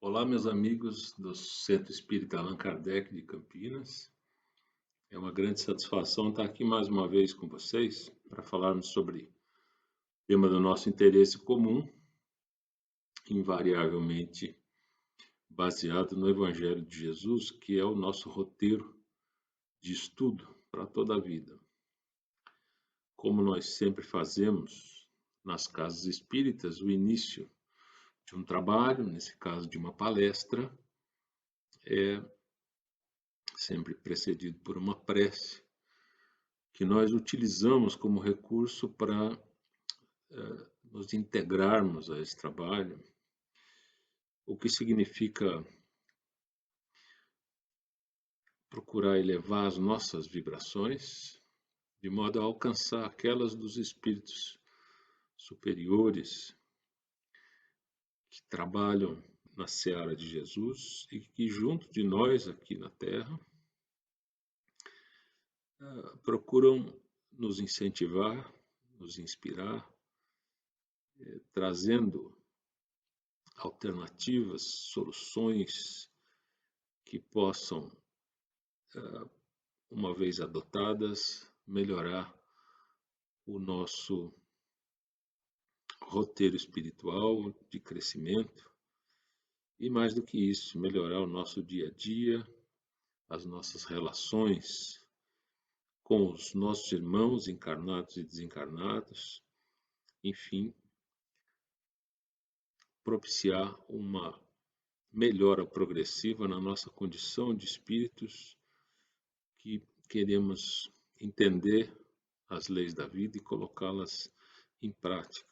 Olá, meus amigos do Centro Espírita Allan Kardec de Campinas. É uma grande satisfação estar aqui mais uma vez com vocês para falarmos sobre o tema do nosso interesse comum, invariavelmente baseado no Evangelho de Jesus, que é o nosso roteiro de estudo para toda a vida. Como nós sempre fazemos nas casas espíritas, o início de um trabalho, nesse caso de uma palestra, é sempre precedido por uma prece, que nós utilizamos como recurso para nos integrarmos a esse trabalho, o que significa procurar elevar as nossas vibrações, de modo a alcançar aquelas dos espíritos superiores que trabalham na seara de Jesus e que, junto de nós aqui na Terra, procuram nos incentivar, nos inspirar, trazendo alternativas, soluções que possam, uma vez adotadas, melhorar o nosso roteiro espiritual de crescimento e, mais do que isso, melhorar o nosso dia a dia, as nossas relações com os nossos irmãos encarnados e desencarnados, enfim, propiciar uma melhora progressiva na nossa condição de espíritos que queremos entender as leis da vida e colocá-las em prática.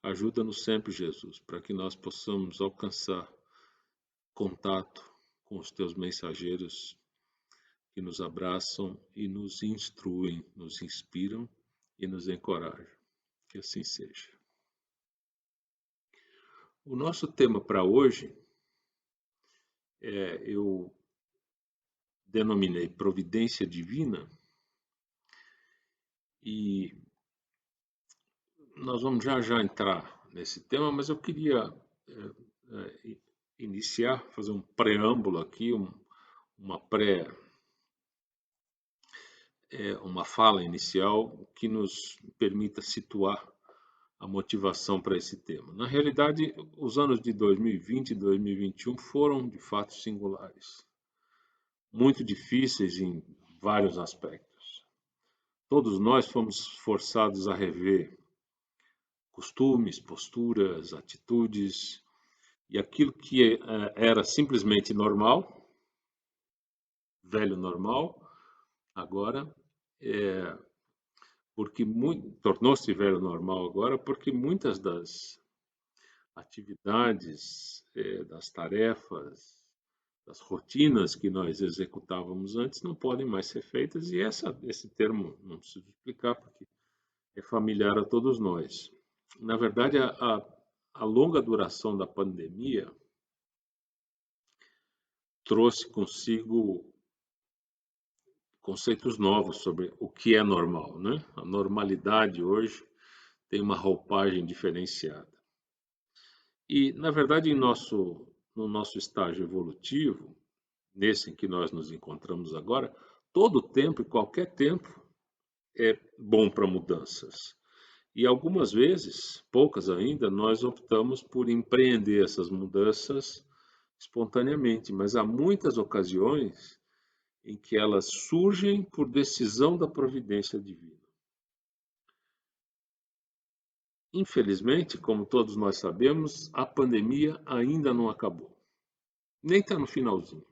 Ajuda-nos sempre, Jesus, para que nós possamos alcançar contato com os teus mensageiros que nos abraçam e nos instruem, nos inspiram e nos encorajam. Que assim seja. O nosso tema para hoje eu denominei Providência Divina, e nós vamos já entrar nesse tema, mas eu queria iniciar, fazer um preâmbulo aqui, uma fala inicial que nos permita situar a motivação para esse tema. Na realidade, os anos de 2020 e 2021 foram, de fato, singulares, muito difíceis em vários aspectos. Todos nós fomos forçados a rever costumes, posturas, atitudes, e aquilo que era simplesmente normal, velho normal, agora tornou-se velho normal agora, porque muitas das atividades, das tarefas, das rotinas que nós executávamos antes não podem mais ser feitas, e esse termo não preciso explicar, porque é familiar a todos nós. Na verdade, a longa duração da pandemia trouxe consigo conceitos novos sobre o que é normal, né? A normalidade hoje tem uma roupagem diferenciada. E, na verdade, no nosso estágio evolutivo, nesse em que nós nos encontramos agora, todo tempo e qualquer tempo é bom para mudanças. E algumas vezes, poucas ainda, nós optamos por empreender essas mudanças espontaneamente, mas há muitas ocasiões em que elas surgem por decisão da providência divina. Infelizmente, como todos nós sabemos, a pandemia ainda não acabou, nem está no finalzinho.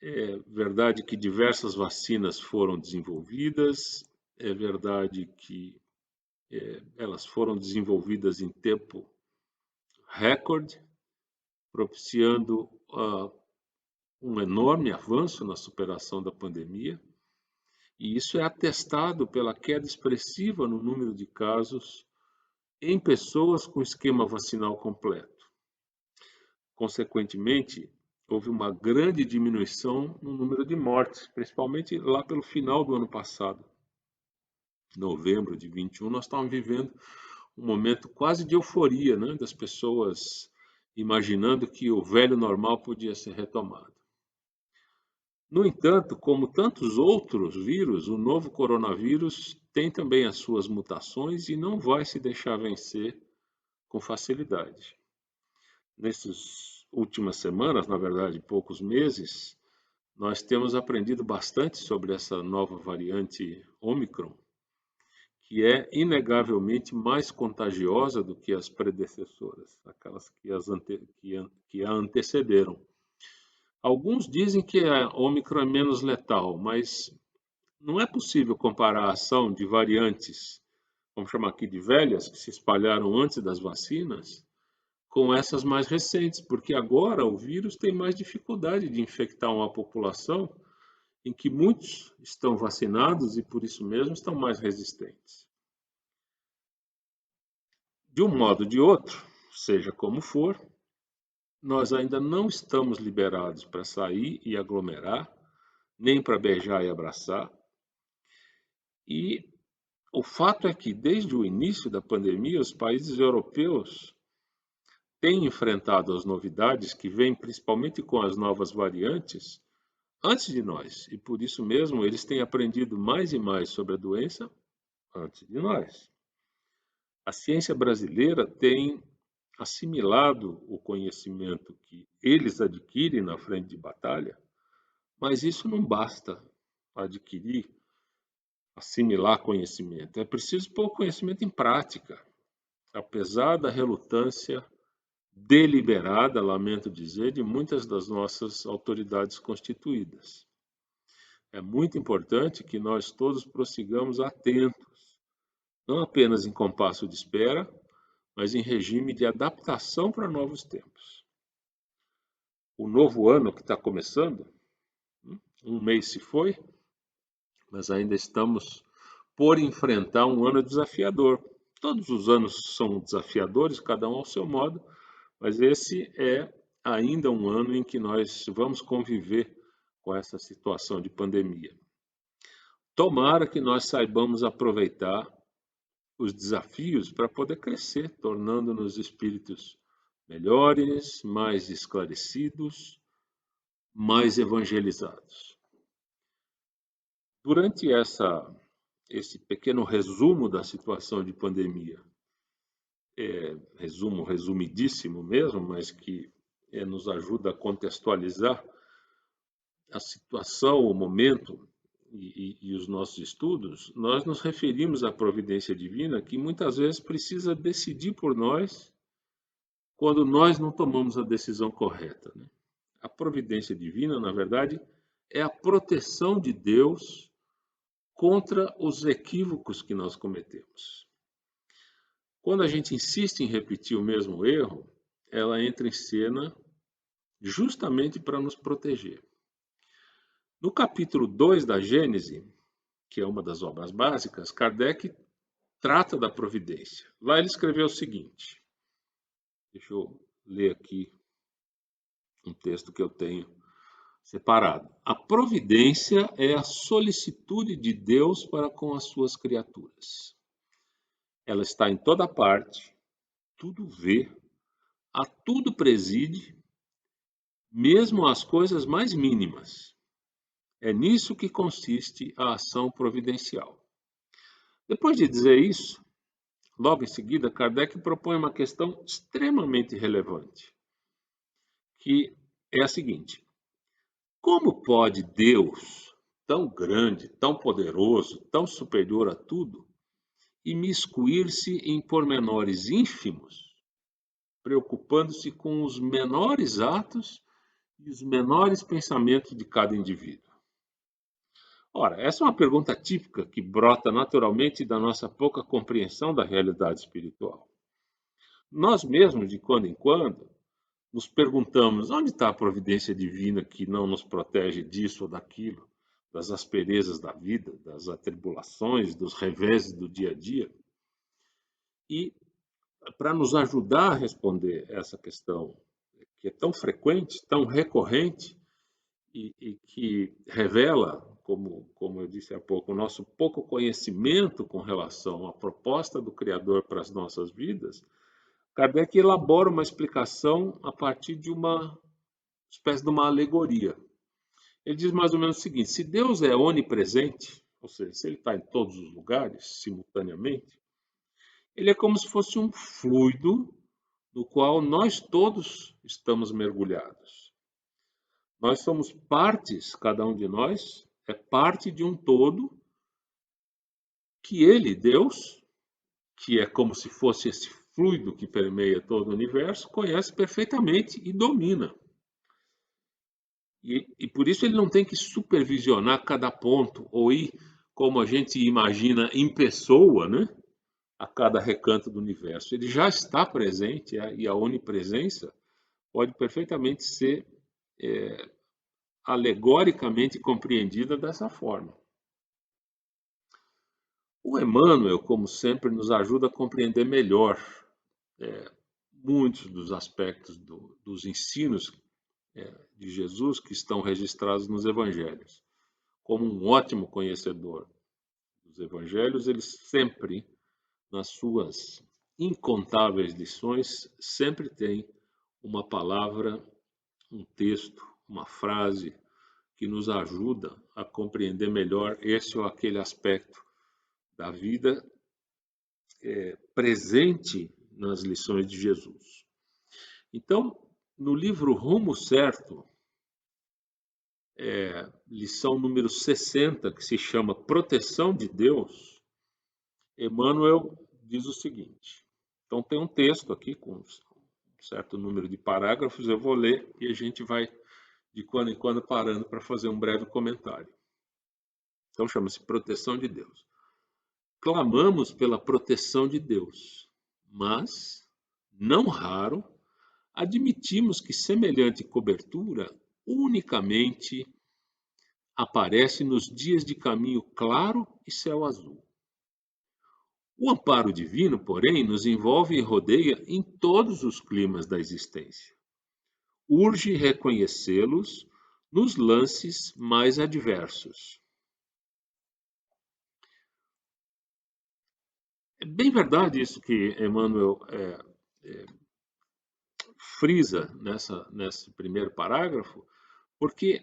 É verdade que diversas vacinas foram desenvolvidas, é verdade que elas foram desenvolvidas em tempo recorde, propiciando um enorme avanço na superação da pandemia, e isso é atestado pela queda expressiva no número de casos em pessoas com esquema vacinal completo. Consequentemente, houve uma grande diminuição no número de mortes, principalmente lá pelo final do ano passado. Em novembro de 21, nós estávamos vivendo um momento quase de euforia, né, das pessoas imaginando que o velho normal podia ser retomado. No entanto, como tantos outros vírus, o novo coronavírus tem também as suas mutações e não vai se deixar vencer com facilidade. Nessas últimas semanas, na verdade, poucos meses, nós temos aprendido bastante sobre essa nova variante Omicron, que é inegavelmente mais contagiosa do que as predecessoras, aquelas que a antecederam. Alguns dizem que a Omicron é menos letal, mas não é possível comparar a ação de variantes, vamos chamar aqui de velhas, que se espalharam antes das vacinas, com essas mais recentes, porque agora o vírus tem mais dificuldade de infectar uma população em que muitos estão vacinados e por isso mesmo estão mais resistentes. De um modo ou de outro, seja como for, nós ainda não estamos liberados para sair e aglomerar, nem para beijar e abraçar. E o fato é que, desde o início da pandemia, os países europeus têm enfrentado as novidades que vêm principalmente com as novas variantes antes de nós. E por isso mesmo eles têm aprendido mais e mais sobre a doença antes de nós. A ciência brasileira tem assimilado o conhecimento que eles adquirem na frente de batalha, mas isso não basta adquirir, assimilar conhecimento. É preciso pôr o conhecimento em prática, apesar da relutância deliberada, lamento dizer, de muitas das nossas autoridades constituídas. É muito importante que nós todos prossigamos atentos, não apenas em compasso de espera, mas em regime de adaptação para novos tempos. O novo ano que está começando, um mês se foi, mas ainda estamos por enfrentar um ano desafiador. Todos os anos são desafiadores, cada um ao seu modo, mas esse é ainda um ano em que nós vamos conviver com essa situação de pandemia. Tomara que nós saibamos aproveitar os desafios para poder crescer, tornando-nos espíritos melhores, mais esclarecidos, mais evangelizados. Durante esse pequeno resumo da situação de pandemia, resumo resumidíssimo mesmo, mas que nos ajuda a contextualizar a situação, o momento e os nossos estudos, nós nos referimos à providência divina que muitas vezes precisa decidir por nós quando nós não tomamos a decisão correta, né? A providência divina, na verdade, é a proteção de Deus contra os equívocos que nós cometemos. Quando a gente insiste em repetir o mesmo erro, ela entra em cena justamente para nos proteger. No capítulo 2 da Gênese, que é uma das obras básicas, Kardec trata da providência. Lá ele escreveu o seguinte, deixa eu ler aqui um texto que eu tenho separado. A providência é a solicitude de Deus para com as suas criaturas. Ela está em toda parte, tudo vê, a tudo preside, mesmo as coisas mais mínimas. É nisso que consiste a ação providencial. Depois de dizer isso, logo em seguida, Kardec propõe uma questão extremamente relevante, que é a seguinte: como pode Deus, tão grande, tão poderoso, tão superior a tudo, imiscuir-se em pormenores ínfimos, preocupando-se com os menores atos e os menores pensamentos de cada indivíduo? Ora, essa é uma pergunta típica que brota naturalmente da nossa pouca compreensão da realidade espiritual. Nós mesmos, de quando em quando, nos perguntamos onde está a providência divina que não nos protege disso ou daquilo, das asperezas da vida, das atribulações, dos reveses do dia a dia. E para nos ajudar a responder essa questão, que é tão frequente, tão recorrente, e que revela como eu disse há pouco, o nosso pouco conhecimento com relação à proposta do Criador para as nossas vidas, Kardec elabora uma explicação a partir de uma espécie de uma alegoria. Ele diz mais ou menos o seguinte: se Deus é onipresente, ou seja, se ele está em todos os lugares simultaneamente, ele é como se fosse um fluido no qual nós todos estamos mergulhados. Nós somos partes, cada um de nós é parte de um todo que ele, Deus, que é como se fosse esse fluido que permeia todo o universo, conhece perfeitamente e domina. E por isso ele não tem que supervisionar cada ponto ou ir, como a gente imagina, em pessoa, né? A cada recanto do universo. Ele já está presente e a onipresença pode perfeitamente ser alegoricamente compreendida dessa forma. O Emmanuel, como sempre, nos ajuda a compreender melhor muitos dos aspectos dos ensinos de Jesus que estão registrados nos evangelhos. Como um ótimo conhecedor dos evangelhos, ele sempre, nas suas incontáveis lições, sempre tem uma palavra, um texto, uma frase que nos ajuda a compreender melhor esse ou aquele aspecto da vida presente nas lições de Jesus. Então, no livro Rumo Certo, lição número 60, que se chama Proteção de Deus, Emmanuel diz o seguinte. Então, tem um texto aqui com um certo número de parágrafos, eu vou ler e a gente vai, de quando em quando, parando para fazer um breve comentário. Então, chama-se Proteção de Deus. Clamamos pela proteção de Deus, mas, não raro, admitimos que semelhante cobertura unicamente aparece nos dias de caminho claro e céu azul. O amparo divino, porém, nos envolve e rodeia em todos os climas da existência. Urge reconhecê-los nos lances mais adversos. É bem verdade isso que Emmanuel frisa nesse primeiro parágrafo, porque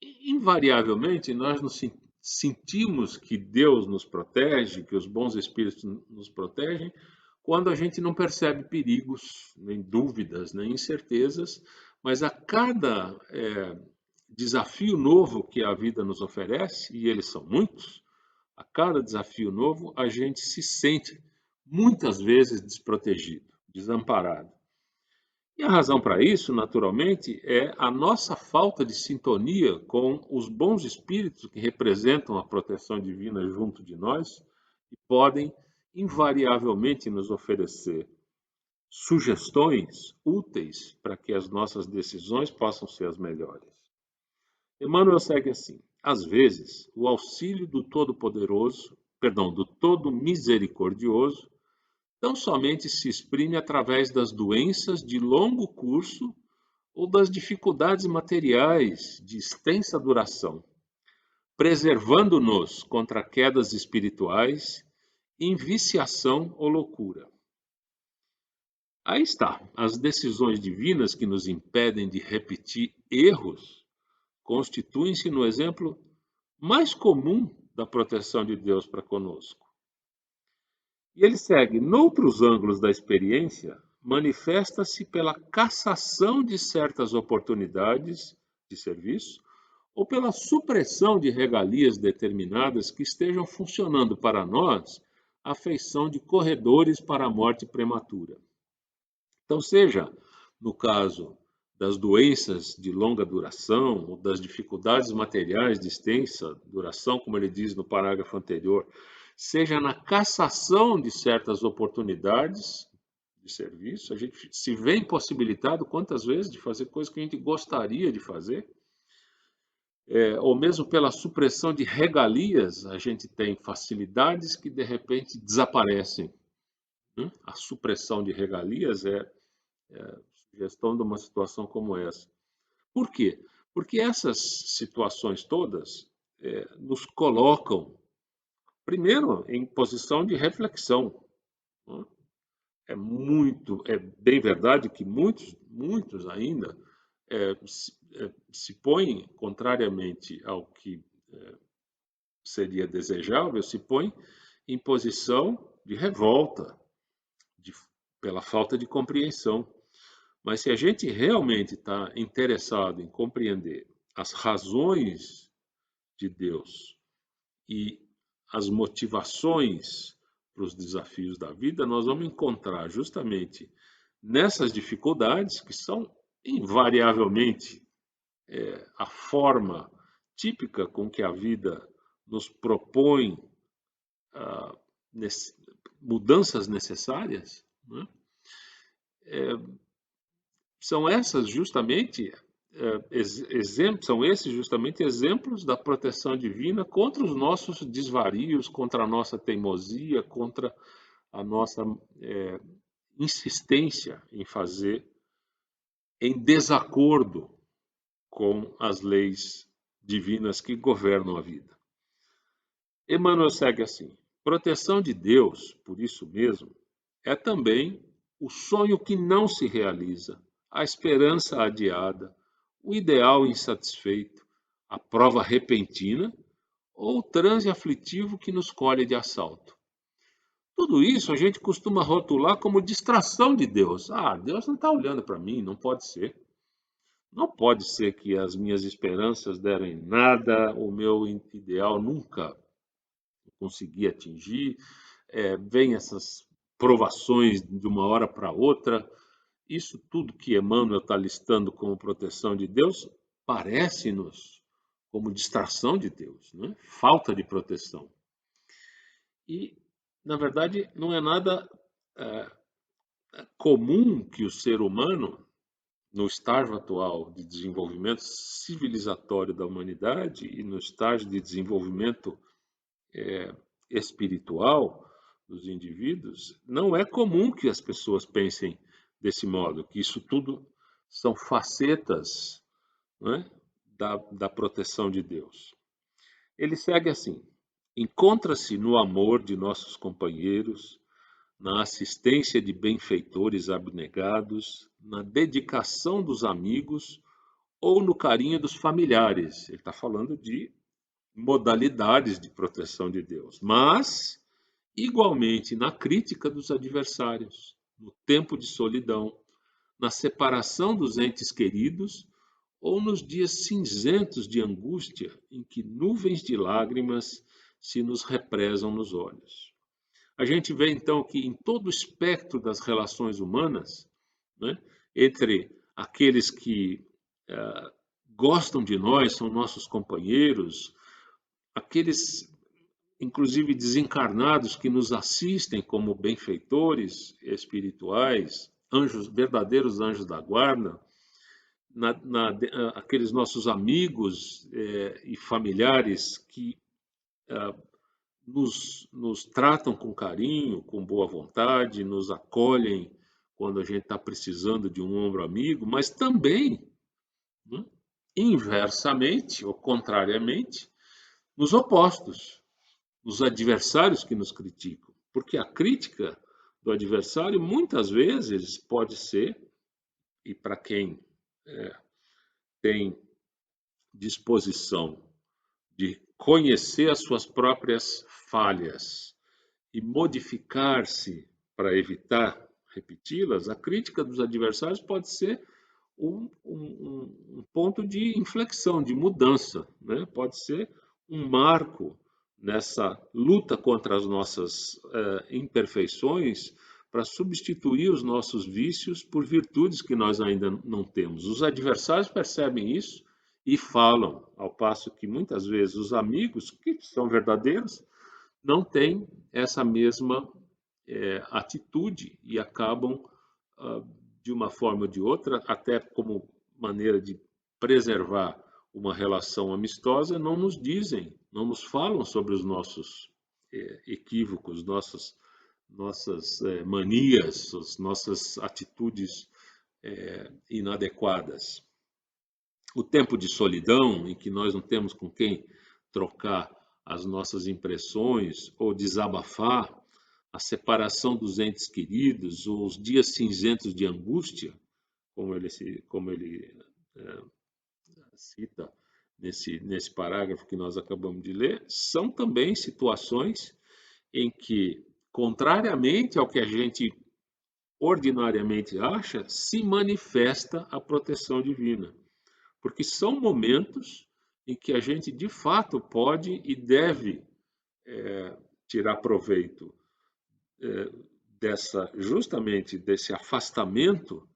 invariavelmente nós nos sentimos que Deus nos protege, que os bons espíritos nos protegem, quando a gente não percebe perigos, nem dúvidas, nem incertezas, mas a cada desafio novo que a vida nos oferece, e eles são muitos, a cada desafio novo a gente se sente muitas vezes desprotegido, desamparado. E a razão para isso, naturalmente, é a nossa falta de sintonia com os bons espíritos que representam a proteção divina junto de nós e podem invariavelmente nos oferecer sugestões úteis para que as nossas decisões possam ser as melhores. Emmanuel segue assim: às vezes, o auxílio do Todo-Poderoso, perdão, do Todo-Misericordioso, tão somente se exprime através das doenças de longo curso ou das dificuldades materiais de extensa duração, preservando-nos contra quedas espirituais, inviciação ou loucura. Aí está, as decisões divinas que nos impedem de repetir erros constituem-se no exemplo mais comum da proteção de Deus para conosco. E ele segue, noutros ângulos da experiência, manifesta-se pela cassação de certas oportunidades de serviço ou pela supressão de regalias determinadas que estejam funcionando para nós à feição de corredores para a morte prematura. Então, seja no caso das doenças de longa duração ou das dificuldades materiais de extensa duração, como ele diz no parágrafo anterior, seja na cassação de certas oportunidades de serviço, a gente se vê impossibilitado quantas vezes de fazer coisas que a gente gostaria de fazer, ou mesmo pela supressão de regalias, a gente tem facilidades que de repente desaparecem. Né? A supressão de regalias é sugestão de uma situação como essa. Por quê? Porque essas situações todas nos colocam, primeiro, em posição de reflexão, né? É bem verdade que muitos ainda se põem, contrariamente ao que seria desejável, se põem em posição de revolta, de, pela falta de compreensão. Mas se a gente realmente está interessado em compreender as razões de Deus e as motivações para os desafios da vida, nós vamos encontrar justamente nessas dificuldades, que são invariavelmente a forma típica com que a vida nos propõe ah, mudanças necessárias, né? São essas justamente são esses justamente exemplos da proteção divina contra os nossos desvarios, contra a nossa teimosia, contra a nossa insistência em fazer em desacordo com as leis divinas que governam a vida. Emmanuel segue assim: proteção de Deus, por isso mesmo, é também o sonho que não se realiza, a esperança adiada, o ideal insatisfeito, a prova repentina ou o transe aflitivo que nos colhe de assalto. Tudo isso a gente costuma rotular como distração de Deus. Ah, Deus não está olhando para mim, não pode ser. Não pode ser que as minhas esperanças deram em nada, o meu ideal nunca consegui atingir, vem essas provações de uma hora para outra. Isso tudo que Emmanuel está listando como proteção de Deus parece-nos como distração de Deus, né? Falta de proteção. E, na verdade, não é nada comum que o ser humano, no estágio atual de desenvolvimento civilizatório da humanidade e no estágio de desenvolvimento espiritual dos indivíduos, não é comum que as pessoas pensem desse modo, que isso tudo são facetas, né, da proteção de Deus. Ele segue assim: encontra-se no amor de nossos companheiros, na assistência de benfeitores abnegados, na dedicação dos amigos ou no carinho dos familiares. Ele está falando de modalidades de proteção de Deus, mas igualmente na crítica dos adversários, no tempo de solidão, na separação dos entes queridos ou nos dias cinzentos de angústia em que nuvens de lágrimas se nos represam nos olhos. A gente vê então que em todo o espectro das relações humanas, né, entre aqueles que gostam de nós, são nossos companheiros, aqueles inclusive desencarnados que nos assistem como benfeitores espirituais, anjos, verdadeiros anjos da guarda, aqueles nossos amigos e familiares que nos tratam com carinho, com boa vontade, nos acolhem quando a gente está precisando de um ombro amigo, mas também, né, inversamente ou contrariamente, nos opostos, os adversários que nos criticam. Porque a crítica do adversário muitas vezes pode ser, e para quem tem disposição de conhecer as suas próprias falhas e modificar-se para evitar repeti-las, a crítica dos adversários pode ser um ponto de inflexão, de mudança, né? Pode ser um marco nessa luta contra as nossas imperfeições para substituir os nossos vícios por virtudes que nós ainda não temos. Os adversários percebem isso e falam, ao passo que muitas vezes os amigos, que são verdadeiros, não têm essa mesma atitude e acabam, de uma forma ou de outra, até como maneira de preservar uma relação amistosa, não nos dizem, não nos falam sobre os nossos equívocos, nossas manias, as nossas atitudes inadequadas. O tempo de solidão, em que nós não temos com quem trocar as nossas impressões ou desabafar, a separação dos entes queridos, ou os dias cinzentos de angústia, como ele cita nesse parágrafo que nós acabamos de ler, são também situações em que, contrariamente ao que a gente ordinariamente acha, se manifesta a proteção divina. Porque são momentos em que a gente de fato pode e deve tirar proveito justamente desse afastamento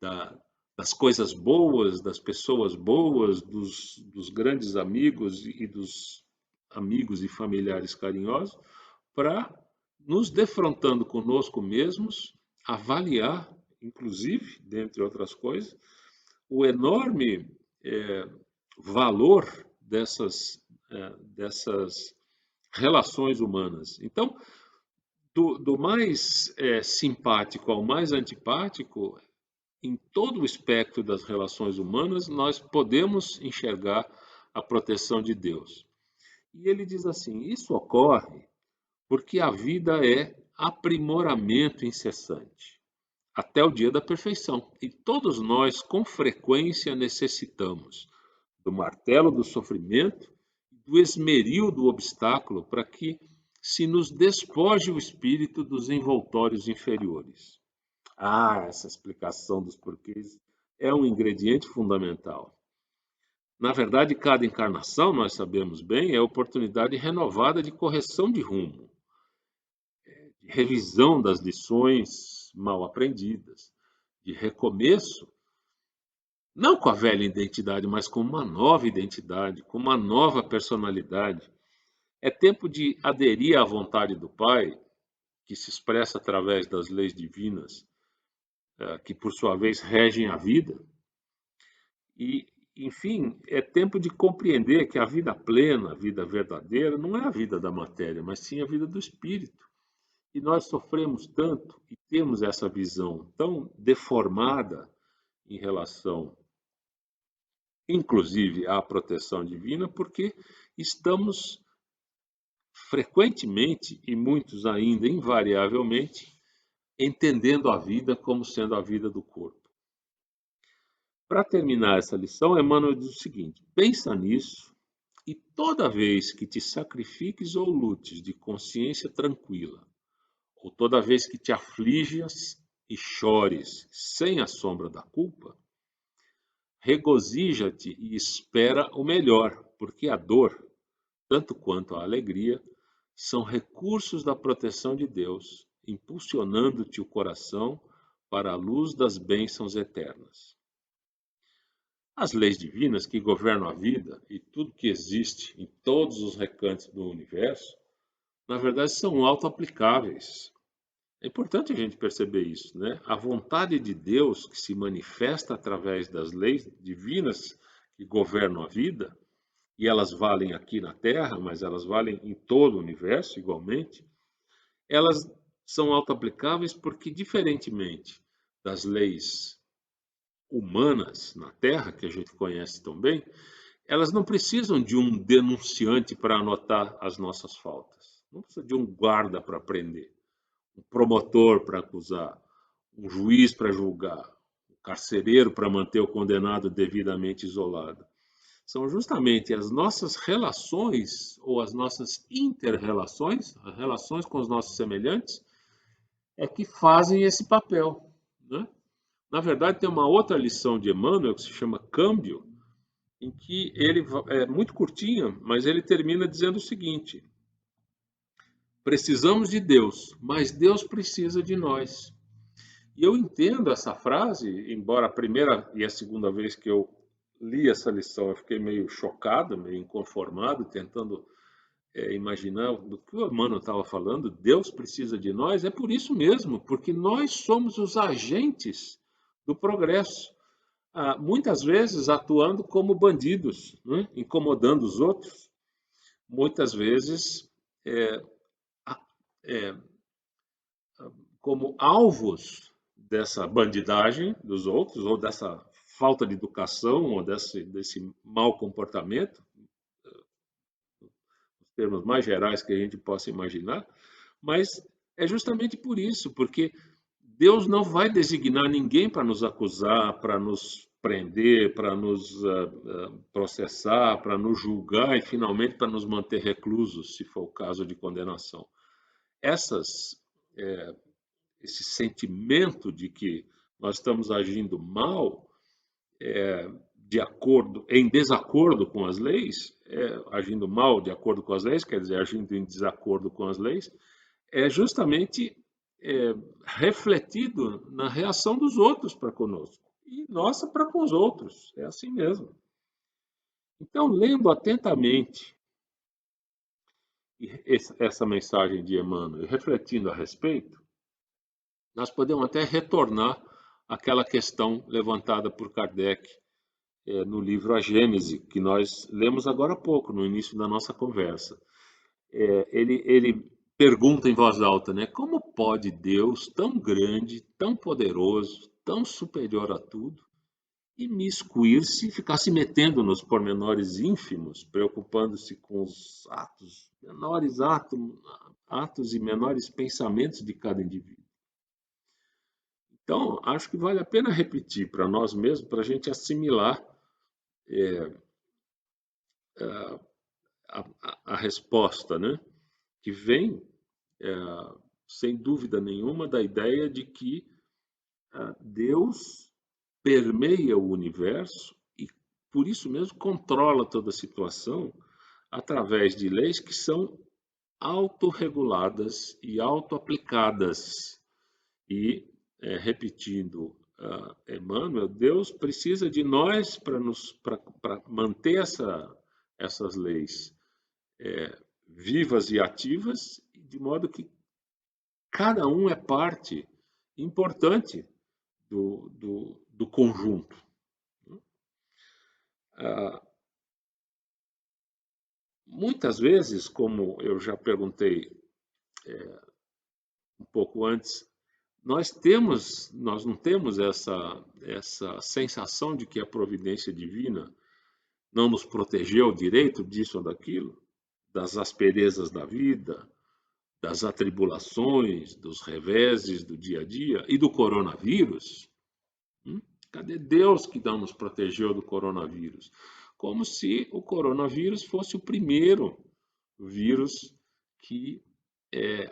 da, das coisas boas, das pessoas boas, dos grandes amigos e dos amigos e familiares carinhosos, para nos defrontando conosco mesmos, avaliar, inclusive, dentre outras coisas, o enorme valor dessas relações humanas. Então, do mais simpático ao mais antipático, em todo o espectro das relações humanas, nós podemos enxergar a proteção de Deus. E ele diz assim: isso ocorre porque a vida é aprimoramento incessante, até o dia da perfeição. E todos nós, com frequência, necessitamos do martelo do sofrimento, do esmeril do obstáculo, para que se nos despoje o espírito dos envoltórios inferiores. Essa explicação dos porquês é um ingrediente fundamental. Na verdade, cada encarnação, nós sabemos bem, é oportunidade renovada de correção de rumo, de revisão das lições mal aprendidas, de recomeço, não com a velha identidade, mas com uma nova identidade, com uma nova personalidade. É tempo de aderir à vontade do Pai, que se expressa através das leis divinas, que por sua vez regem a vida. E, enfim, é tempo de compreender que a vida plena, a vida verdadeira, não é a vida da matéria, mas sim a vida do espírito. E nós sofremos tanto e temos essa visão tão deformada em relação, inclusive, à proteção divina, porque estamos frequentemente, e muitos ainda invariavelmente, entendendo a vida como sendo a vida do corpo. Para terminar essa lição, Emmanuel diz o seguinte: pensa nisso e toda vez que te sacrifiques ou lutes de consciência tranquila, ou toda vez que te aflijas e chores sem a sombra da culpa, regozija-te e espera o melhor, porque a dor, tanto quanto a alegria, são recursos da proteção de Deus, impulsionando-te o coração para a luz das bênçãos eternas. As leis divinas que governam a vida e tudo que existe em todos os recantos do universo, na verdade, são auto-aplicáveis. É importante a gente perceber isso, né? A vontade de Deus que se manifesta através das leis divinas que governam a vida, e elas valem aqui na Terra, mas elas valem em todo o universo igualmente, elas são auto-aplicáveis porque, diferentemente das leis humanas na Terra, que a gente conhece tão bem, elas não precisam de um denunciante para anotar as nossas faltas. Não precisa de um guarda para prender, um promotor para acusar, um juiz para julgar, um carcereiro para manter o condenado devidamente isolado. São justamente as nossas relações ou as nossas inter-relações, as relações com os nossos semelhantes, é que fazem esse papel, né? Na verdade, tem uma outra lição de Emmanuel que se chama Câmbio, em que ele é muito curtinha, mas ele termina dizendo o seguinte: precisamos de Deus, mas Deus precisa de nós. E eu entendo essa frase, embora a primeira e a segunda vez que eu li essa lição eu fiquei meio chocado, meio inconformado, tentando imaginar do que o Emmanuel estava falando. Deus precisa de nós, é por isso mesmo, porque nós somos os agentes do progresso. Muitas vezes atuando como bandidos, né? Incomodando os outros, muitas vezes é, como alvos dessa bandidagem dos outros, ou dessa falta de educação, ou desse mau comportamento, termos mais gerais que a gente possa imaginar, mas é justamente por isso, porque Deus não vai designar ninguém para nos acusar, para nos prender, para nos processar, para nos julgar e, finalmente, para nos manter reclusos, se for o caso de condenação. Essas, esse sentimento de que nós estamos agindo mal, em desacordo com as leis, agindo mal de acordo com as leis, quer dizer, agindo em desacordo com as leis, é justamente refletido na reação dos outros para conosco e nossa para com os outros. É assim mesmo. Então, lendo atentamente essa mensagem de Emmanuel e refletindo a respeito, nós podemos até retornar àquela questão levantada por Kardec no livro A Gênese, que nós lemos agora há pouco, no início da nossa conversa. Ele pergunta em voz alta, né? Como pode Deus, tão grande, tão poderoso, tão superior a tudo, imiscuir-se, ficar se metendo nos pormenores ínfimos, preocupando-se com os atos e menores pensamentos de cada indivíduo? Então, acho que vale a pena repetir para nós mesmos, para a gente assimilar a resposta, né? Que vem, sem dúvida nenhuma, da ideia de que Deus permeia o universo e, por isso mesmo, controla toda a situação através de leis que são autorreguladas e autoaplicadas. E, repetindo Emmanuel, Deus precisa de nós para manter essas leis vivas e ativas, de modo que cada um é parte importante do conjunto. Muitas vezes, como eu já perguntei um pouco antes, nós não temos essa sensação de que a providência divina não nos protegeu direito disso ou daquilo, das asperezas da vida, das atribulações, dos reveses do dia a dia e do coronavírus. Cadê Deus que não nos protegeu do coronavírus? Como se o coronavírus fosse o primeiro vírus que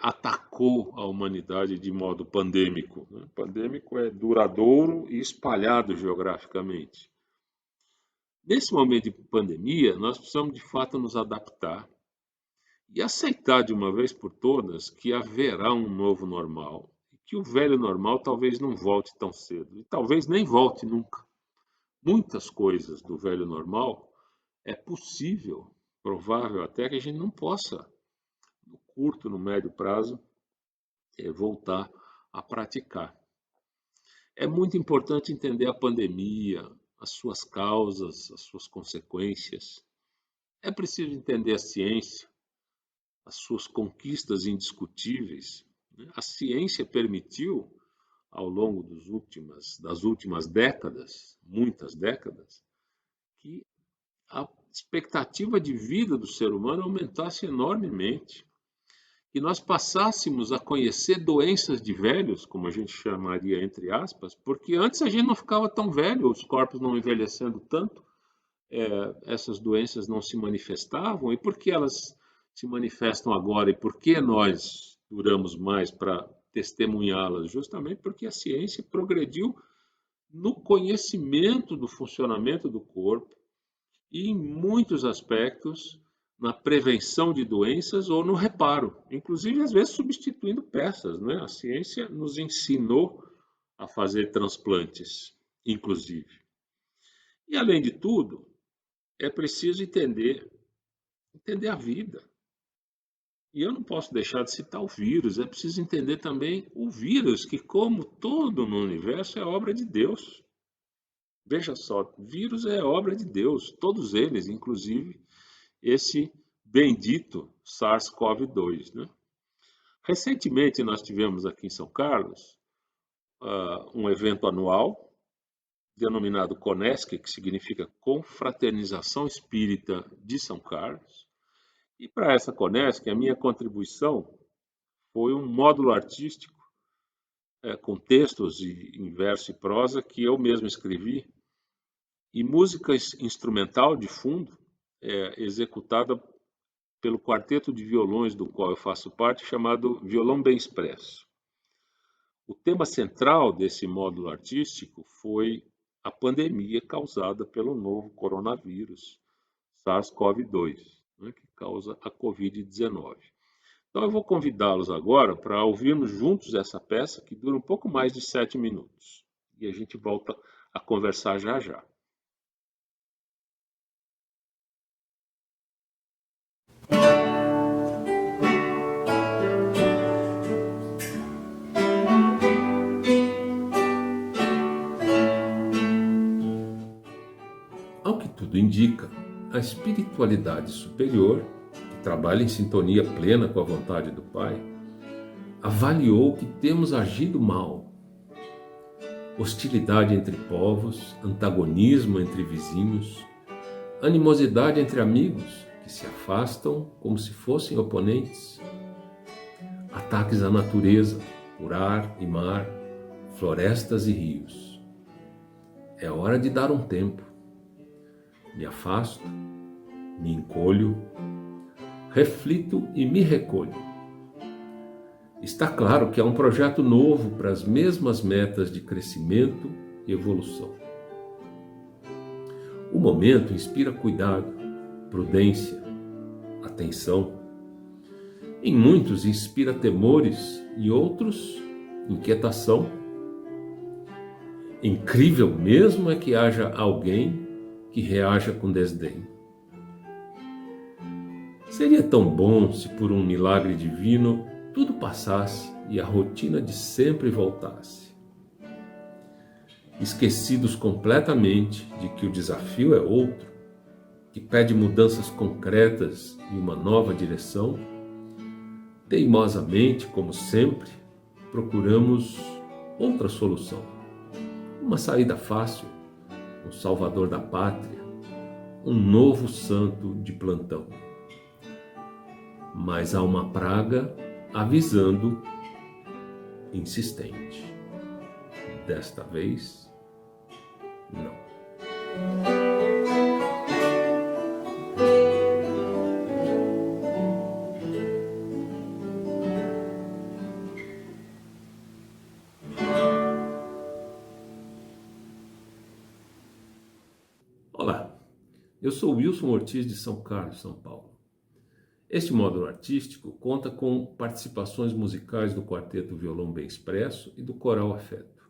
atacou a humanidade de modo pandêmico. Né? Pandêmico é duradouro e espalhado geograficamente. Nesse momento de pandemia, nós precisamos de fato nos adaptar e aceitar de uma vez por todas que haverá um novo normal, e que o velho normal talvez não volte tão cedo, e talvez nem volte nunca. Muitas coisas do velho normal é possível, provável até que a gente não possa, no curto, no médio prazo, voltar a praticar. É muito importante entender a pandemia, as suas causas, as suas consequências. É preciso entender a ciência, as suas conquistas indiscutíveis. A ciência permitiu, ao longo das últimas décadas, muitas décadas, que a expectativa de vida do ser humano aumentasse enormemente. E nós passássemos a conhecer doenças de velhos, como a gente chamaria entre aspas, porque antes a gente não ficava tão velho, os corpos não envelhecendo tanto, essas doenças não se manifestavam. E por que elas se manifestam agora e por que nós duramos mais para testemunhá-las? Justamente porque a ciência progrediu no conhecimento do funcionamento do corpo e, em muitos aspectos, na prevenção de doenças ou no reparo, inclusive às vezes substituindo peças, né? A ciência nos ensinou a fazer transplantes, inclusive. E além de tudo, é preciso entender a vida. E eu não posso deixar de citar o vírus, é preciso entender também o vírus, que, como todo no universo, é obra de Deus. Veja só, vírus é obra de Deus, todos eles, inclusive esse bendito SARS-CoV-2. Né? Recentemente, nós tivemos aqui em São Carlos um evento anual, denominado CONESC, que significa Confraternização Espírita de São Carlos, E para essa Conesc, a minha contribuição foi um módulo artístico com textos em verso e prosa que eu mesmo escrevi e música instrumental de fundo executada pelo quarteto de violões do qual eu faço parte, chamado Violão Bem Expresso. O tema central desse módulo artístico foi a pandemia causada pelo novo coronavírus, SARS-CoV-2, né, que causa a Covid-19. Então eu vou convidá-los agora para ouvirmos juntos essa peça que dura um pouco mais de 7 minutos. E a gente volta a conversar já já. Ao que tudo indica, a espiritualidade superior, que trabalha em sintonia plena com a vontade do Pai, avaliou que temos agido mal. Hostilidade entre povos, antagonismo entre vizinhos, animosidade entre amigos que se afastam como se fossem oponentes, ataques à natureza, por ar e mar, florestas e rios. É hora de dar um tempo. Me afasto, me encolho, reflito e me recolho. Está claro que há um projeto novo para as mesmas metas de crescimento e evolução. O momento inspira cuidado, prudência, atenção. Em muitos inspira temores, em outros, inquietação. Incrível mesmo é que haja alguém que reaja com desdém. Seria tão bom se por um milagre divino tudo passasse e a rotina de sempre voltasse. Esquecidos completamente de que o desafio é outro, que pede mudanças concretas e uma nova direção, teimosamente, como sempre, procuramos outra solução. Uma saída fácil, um salvador da pátria, um novo santo de plantão. Mas há uma praga avisando, insistente. Desta vez, não. Olá, eu sou Wilson Ortiz de São Carlos, São Paulo. Este módulo artístico conta com participações musicais do Quarteto Violão Bem Expresso e do Coral Afeto.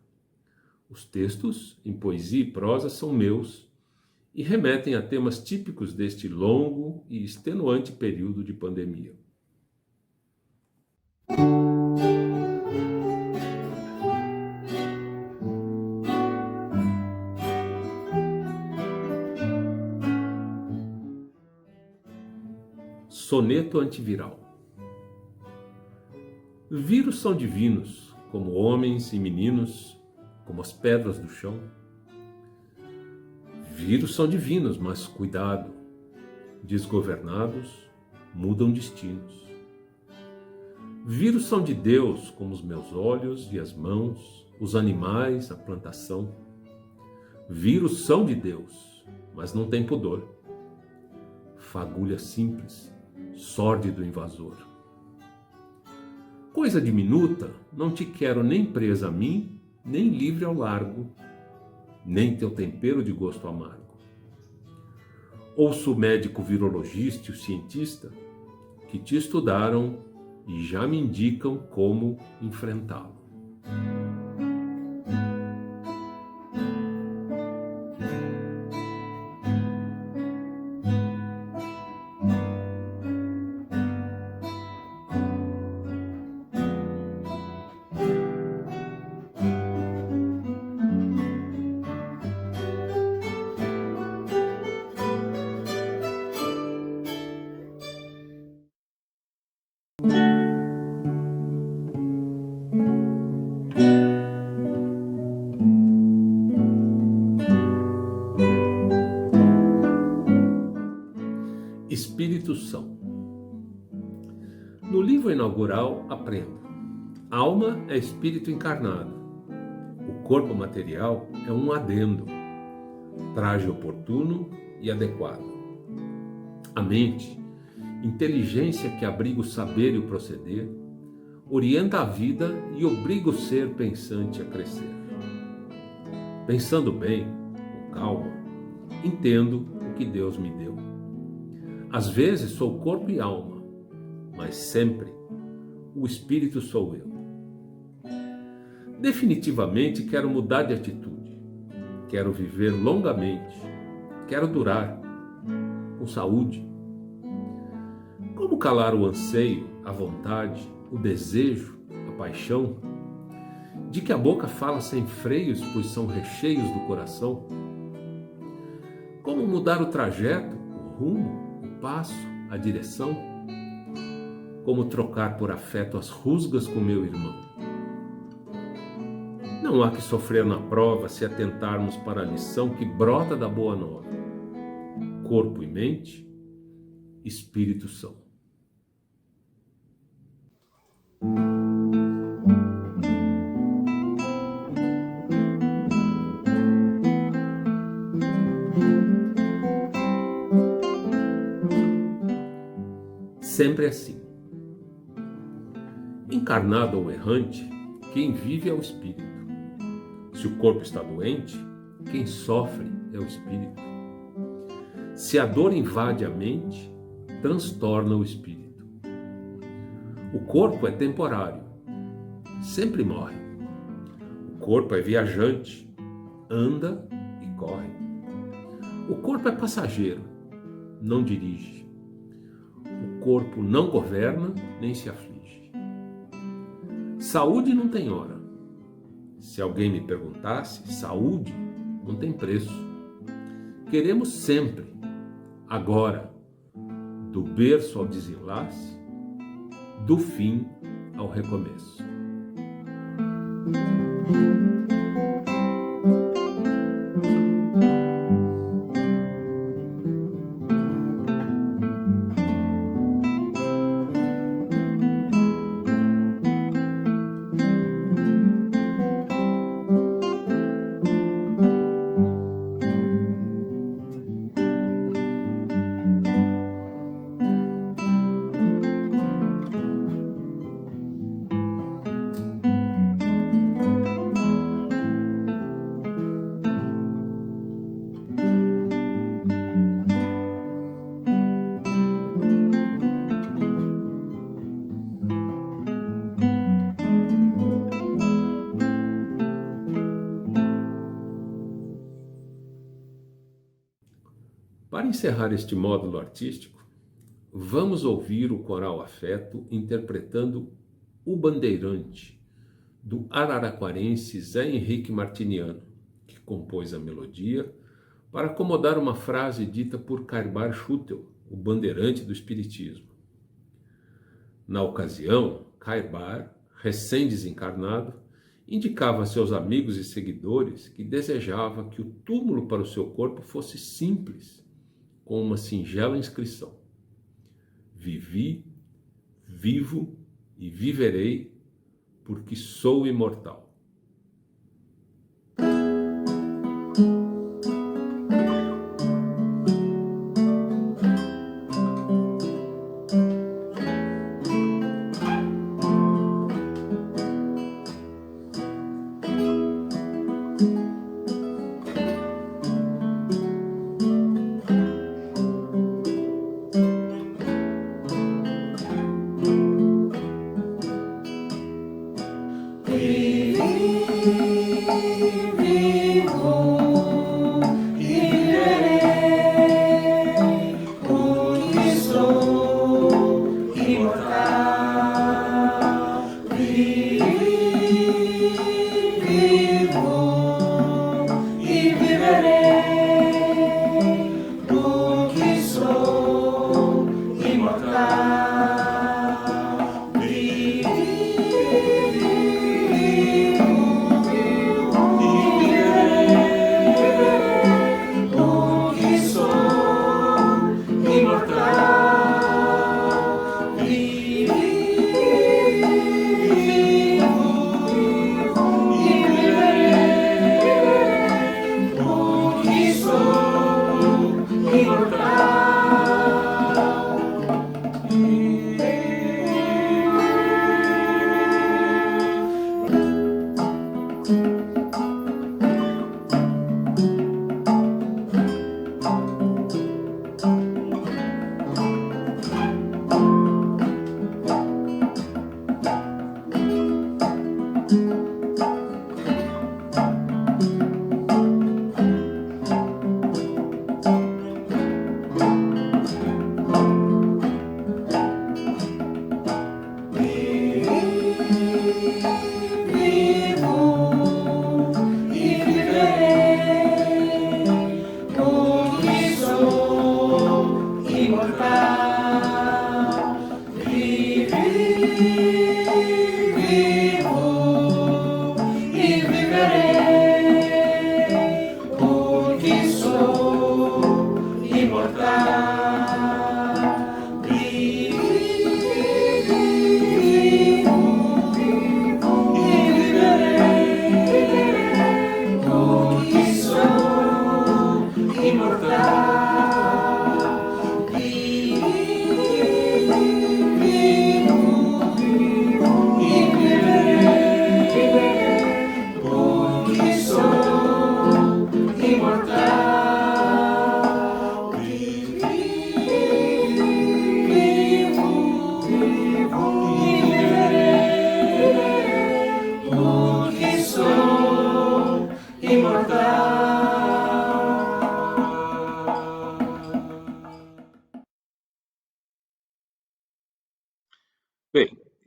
Os textos, em poesia e prosa, são meus e remetem a temas típicos deste longo e extenuante período de pandemia. Soneto antiviral. Vírus são divinos, como homens e meninos, como as pedras do chão. Vírus são divinos, mas cuidado, desgovernados mudam destinos. Vírus são de Deus, como os meus olhos e as mãos, os animais, a plantação. Vírus são de Deus, mas não tem pudor. Fagulha simples, sórdido invasor. Coisa diminuta, não te quero nem presa a mim, nem livre ao largo, nem teu tempero de gosto amargo. Ouço o médico virologista e o cientista que te estudaram e já me indicam como enfrentá-lo. Espíritos são No livro inaugural, aprenda: alma é espírito encarnado. O corpo material é um adendo, traje oportuno e adequado. A mente, inteligência que abriga o saber e o proceder, orienta a vida e obriga o ser pensante a crescer. Pensando bem, com calma, entendo o que Deus me deu. Às vezes sou corpo e alma, mas sempre o espírito sou eu. Definitivamente quero mudar de atitude. Quero viver longamente. Quero durar com saúde. Como calar o anseio, a vontade, o desejo, a paixão, de que a boca fala sem freios, pois são recheios do coração? Como mudar o trajeto, o rumo, o passo, a direção? Como trocar por afeto as rusgas com meu irmão? Não há que sofrer na prova se atentarmos para a lição que brota da boa nova. Corpo e mente, espírito são. Sempre assim. Encarnado ou errante, quem vive é o espírito. Se o corpo está doente, quem sofre é o espírito. Se a dor invade a mente, transtorna o espírito. O corpo é temporário, sempre morre. O corpo é viajante, anda e corre. O corpo é passageiro, não dirige. O corpo não governa nem se aflige. Saúde não tem hora. Se alguém me perguntasse, saúde não tem preço. Queremos sempre, agora, do berço ao desenlace, do fim ao recomeço. Para encerrar este módulo artístico, vamos ouvir o coral Afeto interpretando O Bandeirante, do araraquarense Zé Henrique Martiniano, que compôs a melodia para acomodar uma frase dita por Cairbar Schutel, o bandeirante do Espiritismo. Na ocasião, Cairbar, recém-desencarnado, indicava a seus amigos e seguidores que desejava que o túmulo para o seu corpo fosse simples, com uma singela inscrição: vivi, vivo e viverei, porque sou imortal. Vivi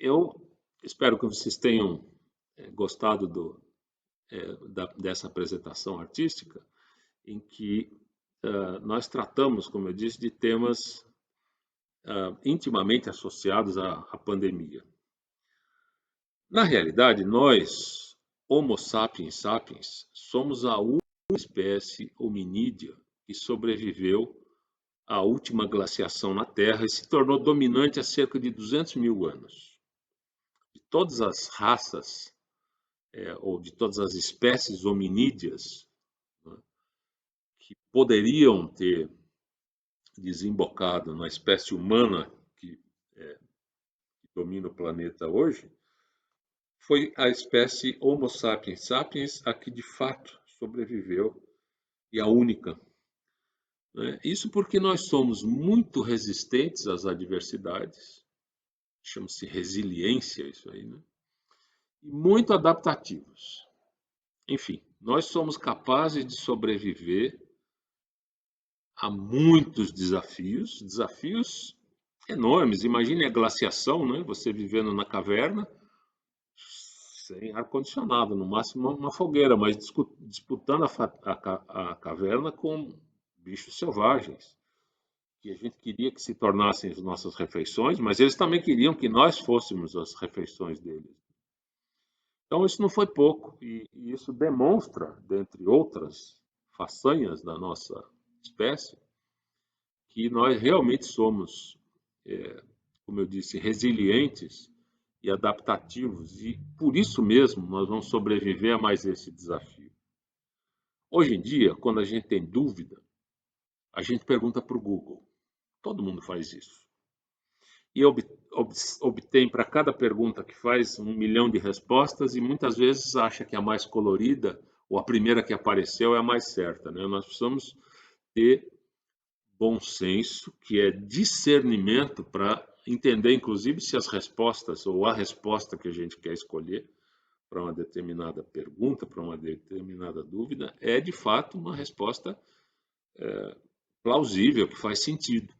Eu espero que vocês tenham gostado dessa apresentação artística, em que nós tratamos, como eu disse, de temas intimamente associados à pandemia. Na realidade, nós, Homo sapiens sapiens, somos a única espécie hominídea que sobreviveu à última glaciação na Terra e se tornou dominante há cerca de 200 mil anos. De todas as raças, ou de todas as espécies hominídeas, né, que poderiam ter desembocado na espécie humana que domina o planeta hoje, foi a espécie Homo sapiens sapiens a que de fato sobreviveu e a única. Né? Isso porque nós somos muito resistentes às adversidades, chama-se resiliência isso aí, né? E muito adaptativos. Enfim, nós somos capazes de sobreviver a muitos desafios enormes. Imagine a glaciação, né? Você vivendo na caverna, sem ar-condicionado, no máximo uma fogueira, mas disputando a caverna com bichos selvagens, que a gente queria que se tornassem as nossas refeições, mas eles também queriam que nós fôssemos as refeições deles. Então isso não foi pouco, e isso demonstra, dentre outras façanhas da nossa espécie, que nós realmente somos, como eu disse, resilientes e adaptativos, e por isso mesmo nós vamos sobreviver a mais esse desafio. Hoje em dia, quando a gente tem dúvida, a gente pergunta para o Google. Todo mundo faz isso. E obtém para cada pergunta que faz 1 milhão de respostas e muitas vezes acha que a mais colorida ou a primeira que apareceu é a mais certa, né? Nós precisamos ter bom senso, que é discernimento para entender, inclusive, se as respostas ou a resposta que a gente quer escolher para uma determinada pergunta, para uma determinada dúvida, é de fato uma resposta plausível, que faz sentido.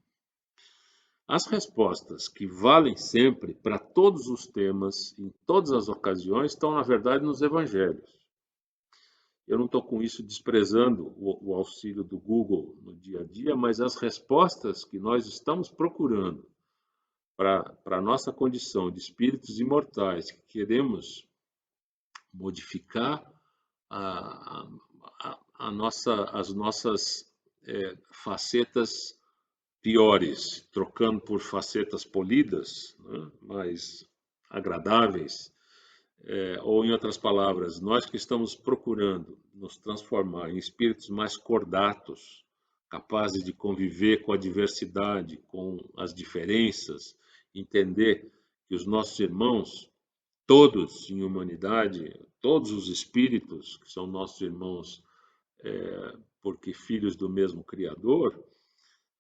As respostas que valem sempre para todos os temas, em todas as ocasiões, estão, na verdade, nos evangelhos. Eu não estou com isso desprezando o auxílio do Google no dia a dia, mas as respostas que nós estamos procurando para a nossa condição de espíritos imortais, que queremos modificar as nossas facetas piores, trocando por facetas polidas, né, mais agradáveis, ou em outras palavras, nós que estamos procurando nos transformar em espíritos mais cordatos, capazes de conviver com a diversidade, com as diferenças, entender que os nossos irmãos, todos em humanidade, todos os espíritos que são nossos irmãos, porque filhos do mesmo Criador,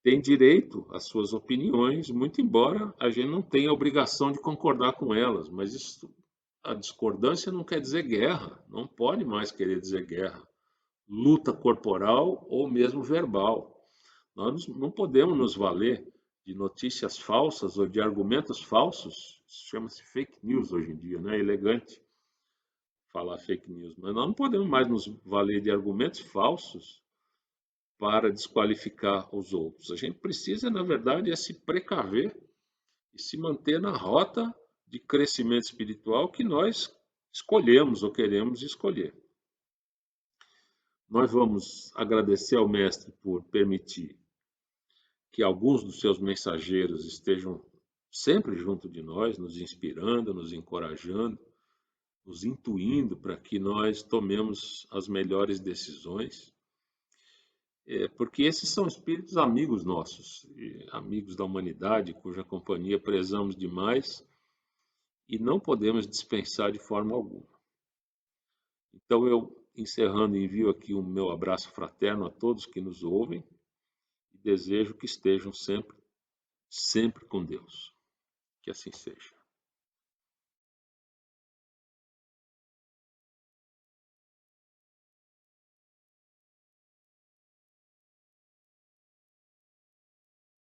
têm direito às suas opiniões, muito embora a gente não tenha a obrigação de concordar com elas, mas isso, a discordância não quer dizer guerra, não pode mais querer dizer guerra, luta corporal ou mesmo verbal. Nós não podemos nos valer de notícias falsas ou de argumentos falsos, chama-se fake news hoje em dia, né? É elegante falar fake news, mas nós não podemos mais nos valer de argumentos falsos para desqualificar os outros. A gente precisa, na verdade, se precaver e se manter na rota de crescimento espiritual que nós escolhemos ou queremos escolher. Nós vamos agradecer ao Mestre por permitir que alguns dos seus mensageiros estejam sempre junto de nós, nos inspirando, nos encorajando, nos intuindo para que nós tomemos as melhores decisões. Porque esses são espíritos amigos nossos, amigos da humanidade, cuja companhia prezamos demais e não podemos dispensar de forma alguma. Então, eu, encerrando, envio aqui o meu abraço fraterno a todos que nos ouvem e desejo que estejam sempre com Deus. Que assim seja.